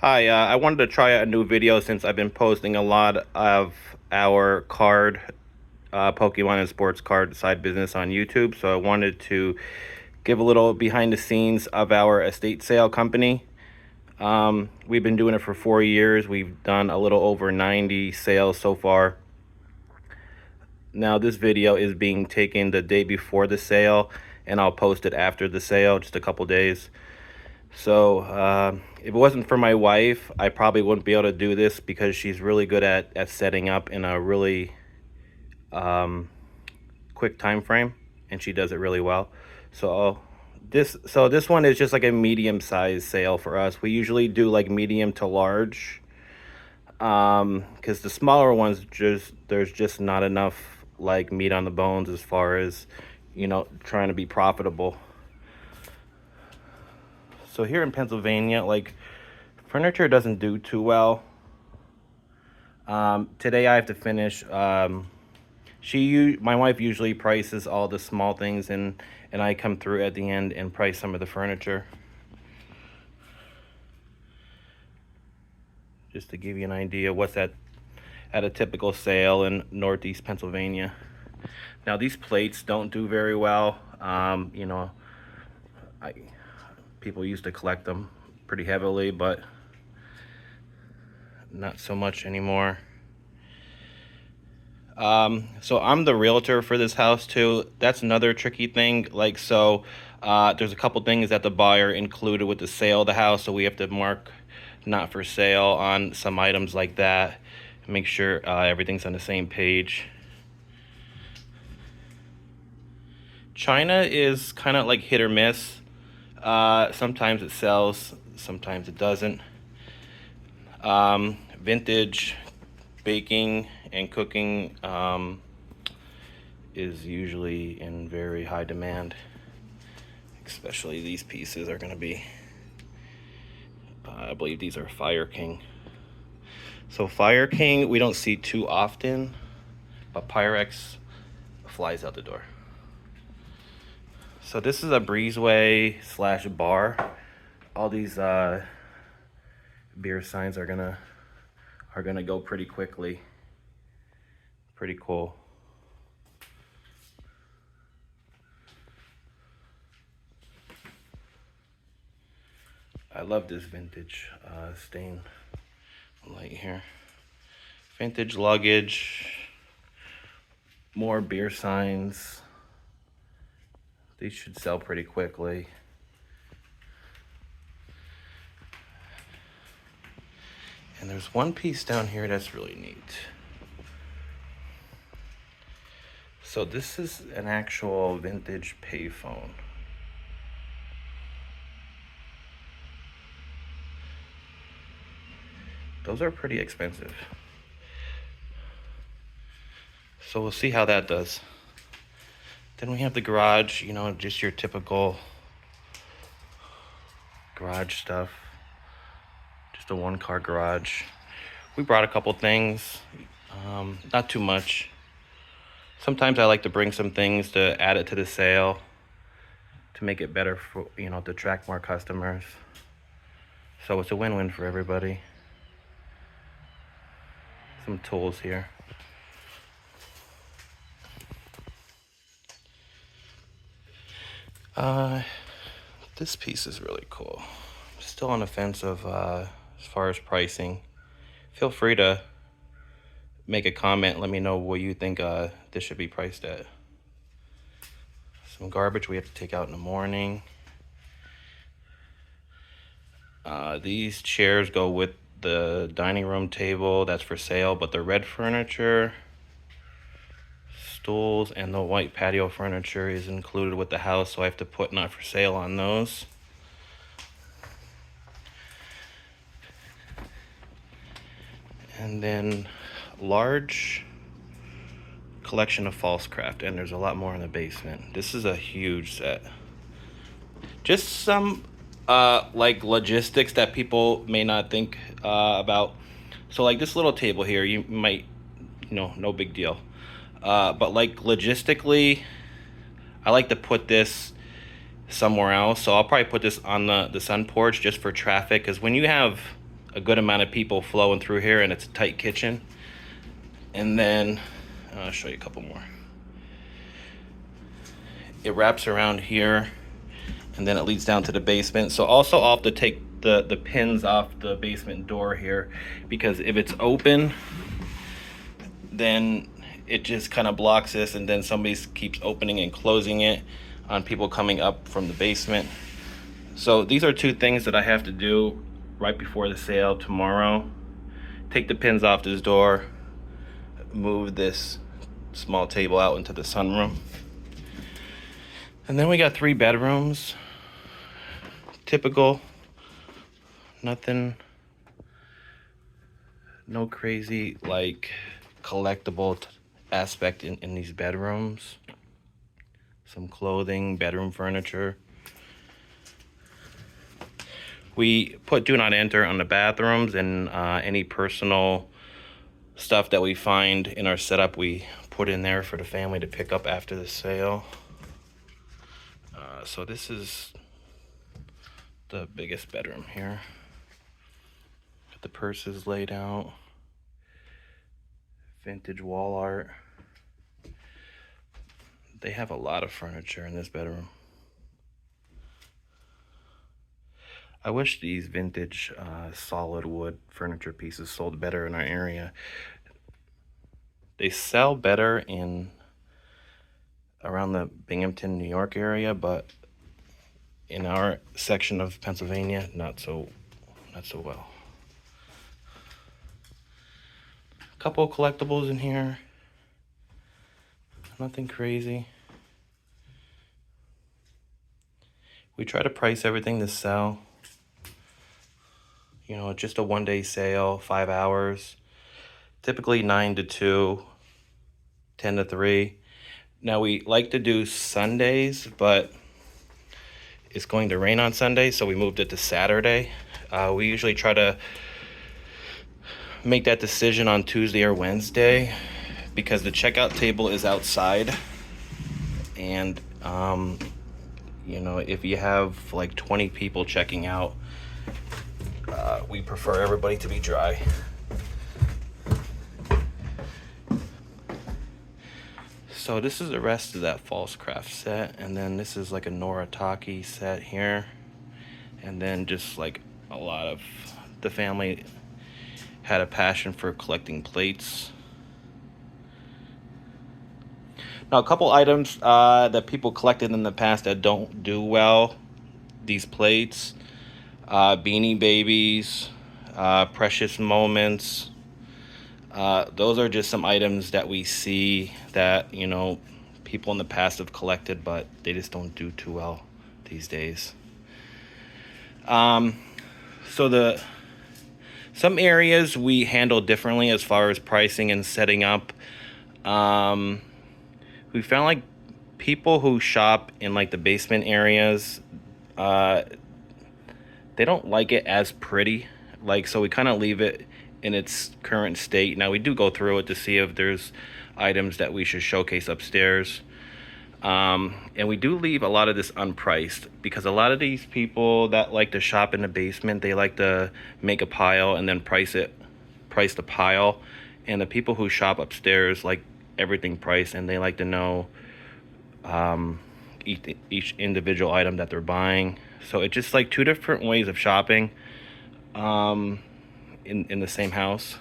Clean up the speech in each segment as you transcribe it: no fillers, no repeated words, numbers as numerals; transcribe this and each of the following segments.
Hi, I wanted to try a new video since I've been posting a lot of our card, Pokemon and sports card side business on YouTube. So I wanted to give a little behind the scenes of our estate sale company. We've been doing it for 4 years. We've done a little over 90 sales so far. Now this video is being taken the day before the sale, and I'll post it after the sale, just a couple days. So if it wasn't for my wife, I probably wouldn't be able to do this because she's really good at setting up in a really quick time frame, and she does it really well. So this one is just like a medium size sale for us. We usually do like medium to large, because the smaller ones, there's just not enough like meat on the bones as far as trying to be profitable. So here in Pennsylvania, like, furniture doesn't do too well. Today I have to finish. My wife usually prices all the small things, and I come through at the end and price some of the furniture. Just to give you an idea what's at a typical sale in Northeast Pennsylvania. Now these plates don't do very well. People used to collect them pretty heavily, but not so much anymore. So I'm the realtor for this house too. That's another tricky thing. Like, so there's a couple things that the buyer included with the sale of the house, so we have to mark not for sale on some items like that. Make sure everything's on the same page. China is kind of like hit or miss. Sometimes it sells, sometimes it doesn't. Vintage baking and cooking is usually in very high demand. Especially these pieces are going to be, I believe these are Fire King. So Fire King we don't see too often, but Pyrex flies out the door. So this is a breezeway / bar. All these beer signs are gonna go pretty quickly. Pretty cool. I love this vintage stain light here. Vintage luggage, more beer signs. These should sell pretty quickly. And there's one piece down here that's really neat. So this is an actual vintage payphone. Those are pretty expensive. So we'll see how that does. Then we have the garage, just your typical garage stuff. Just a one-car garage. We brought a couple things, not too much. Sometimes I like to bring some things to add it to the sale to make it better for, to attract more customers. So it's a win-win for everybody. Some tools here. This piece is really cool. Still on the fence of as far as pricing. Feel free to make a comment. Let me know what you think this should be priced at. Some garbage we have to take out in the morning. These chairs go with the dining room table. That's for sale, but the red furniture, stools, and the white patio furniture is included with the house, so I have to put not for sale on those. And then large collection of false craft, and there's a lot more in the basement. This is a huge set. Just some like logistics that people may not think about. So like this little table here, you might, no big deal. But like logistically, I like to put this somewhere else. So I'll probably put this on the sun porch just for traffic, because when you have a good amount of people flowing through here, and it's a tight kitchen. And then I'll show you a couple more. It wraps around here, and then it leads down to the basement. So also I'll have to take the pins off the basement door here, because if it's open, then it just kind of blocks this, and then somebody keeps opening and closing it on people coming up from the basement. So these are two things that I have to do right before the sale tomorrow. Take the pins off this door, move this small table out into the sunroom. And then we got 3 bedrooms. Typical, nothing, no crazy like collectible aspect in these bedrooms. Some clothing, bedroom furniture. We put do not enter on the bathrooms, and any personal stuff that we find in our setup we put in there for the family to pick up after the sale. So this is the biggest bedroom here. Got the purses laid out. Vintage wall art. They have a lot of furniture in this bedroom. I wish these vintage solid wood furniture pieces sold better in our area. They sell better in around the Binghamton, New York area, but in our section of Pennsylvania, not so well. A couple of collectibles in here. Nothing crazy. We try to price everything to sell. You know, just a one-day sale, 5 hours. Typically 9 to 2, 10 to 3. Now we like to do Sundays, but it's going to rain on Sunday, so we moved it to Saturday. We usually try to make that decision on Tuesday or Wednesday, because the checkout table is outside, and you know, if you have like 20 people checking out, we prefer everybody to be dry. So this is the rest of that false craft set, and then this is like a Noritake set here, and then just like a lot of the family had a passion for collecting plates. Now a couple items that people collected in the past that don't do well, these plates, Beanie Babies, Precious Moments. Those are just some items that we see that, you know, people in the past have collected, but they just don't do too well these days. So some areas we handle differently as far as pricing and setting up. We found like people who shop in like the basement areas, they don't like it as pretty. Like, so we kind of leave it in its current state. Now we do go through it to see if there's items that we should showcase upstairs. And we do leave a lot of this unpriced, because a lot of these people that like to shop in the basement, they like to make a pile and then price the pile. And the people who shop upstairs like everything priced, and they like to know each individual item that they're buying. So it's just like two different ways of shopping in the same house.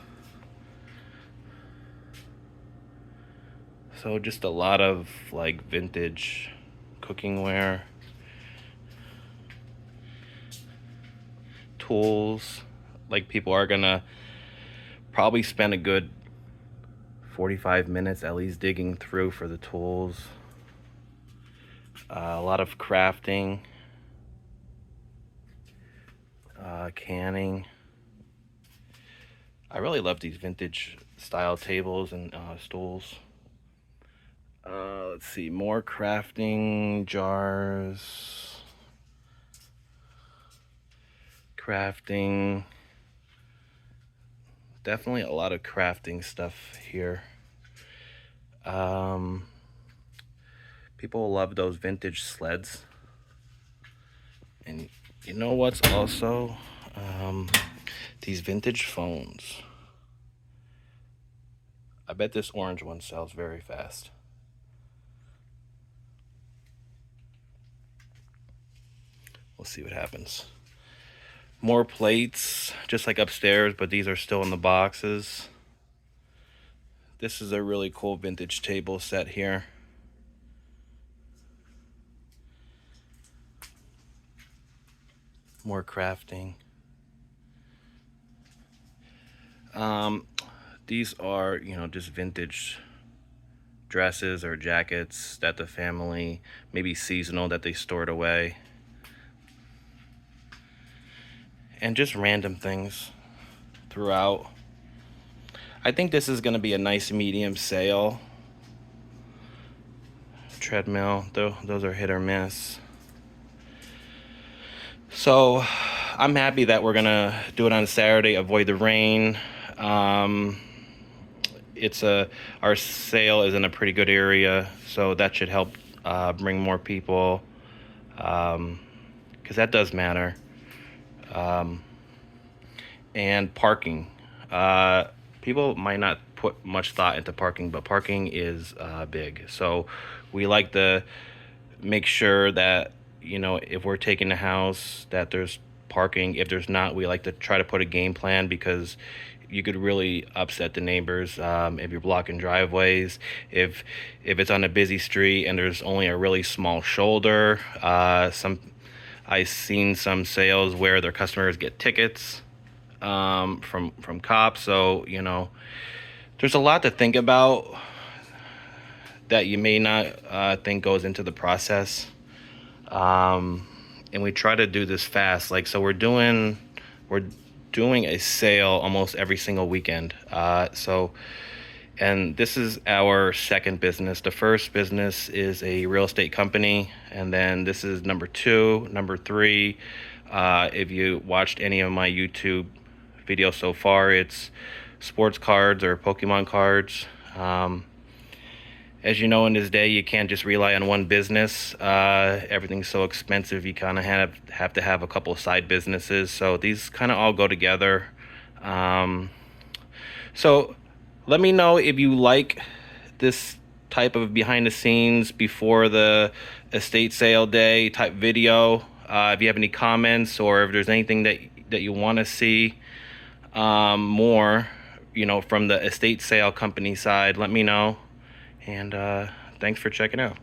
So just a lot of like vintage cookingware, tools. Like, people are gonna probably spend a good 45 minutes at least digging through for the tools. A lot of crafting, canning. I really love these vintage style tables and stools. Let's see, more crafting, jars, crafting. Definitely a lot of crafting stuff here. People love those vintage sleds. And you know what's also These vintage phones. I bet this orange one sells very fast. We'll see what happens. More plates, just like upstairs, but these are still in the boxes. This is a really cool vintage table set here. More crafting. These are, just vintage dresses or jackets that the family, maybe seasonal, that they stored away. And just random things throughout. I think this is going to be a nice medium sale. Treadmill, those are hit or miss. So I'm happy that we're gonna do it on Saturday, avoid the rain. Our sale is in a pretty good area, so that should help bring more people, because that does matter. And parking. People might not put much thought into parking, but parking is big. So we like to make sure that, if we're taking the house, that there's parking. If there's not, we like to try to put a game plan, because you could really upset the neighbors if you're blocking driveways. If it's on a busy street and there's only a really small shoulder. I've seen some sales where their customers get tickets from cops. So there's a lot to think about that you may not think goes into the process. And we try to do this fast. So we're doing a sale almost every single weekend. And this is our second business. The first business is a real estate company, and then this is number 2. Number 3, if you watched any of my YouTube videos so far, it's sports cards or Pokemon cards. As you know, in this day, you can't just rely on one business. Everything's so expensive. You kind of have to have a couple of side businesses. So these kind of all go together. So let me know if you like this type of behind the scenes before the estate sale day type video. If you have any comments, or if there's anything that you want to see more, from the estate sale company side, let me know. And thanks for checking out.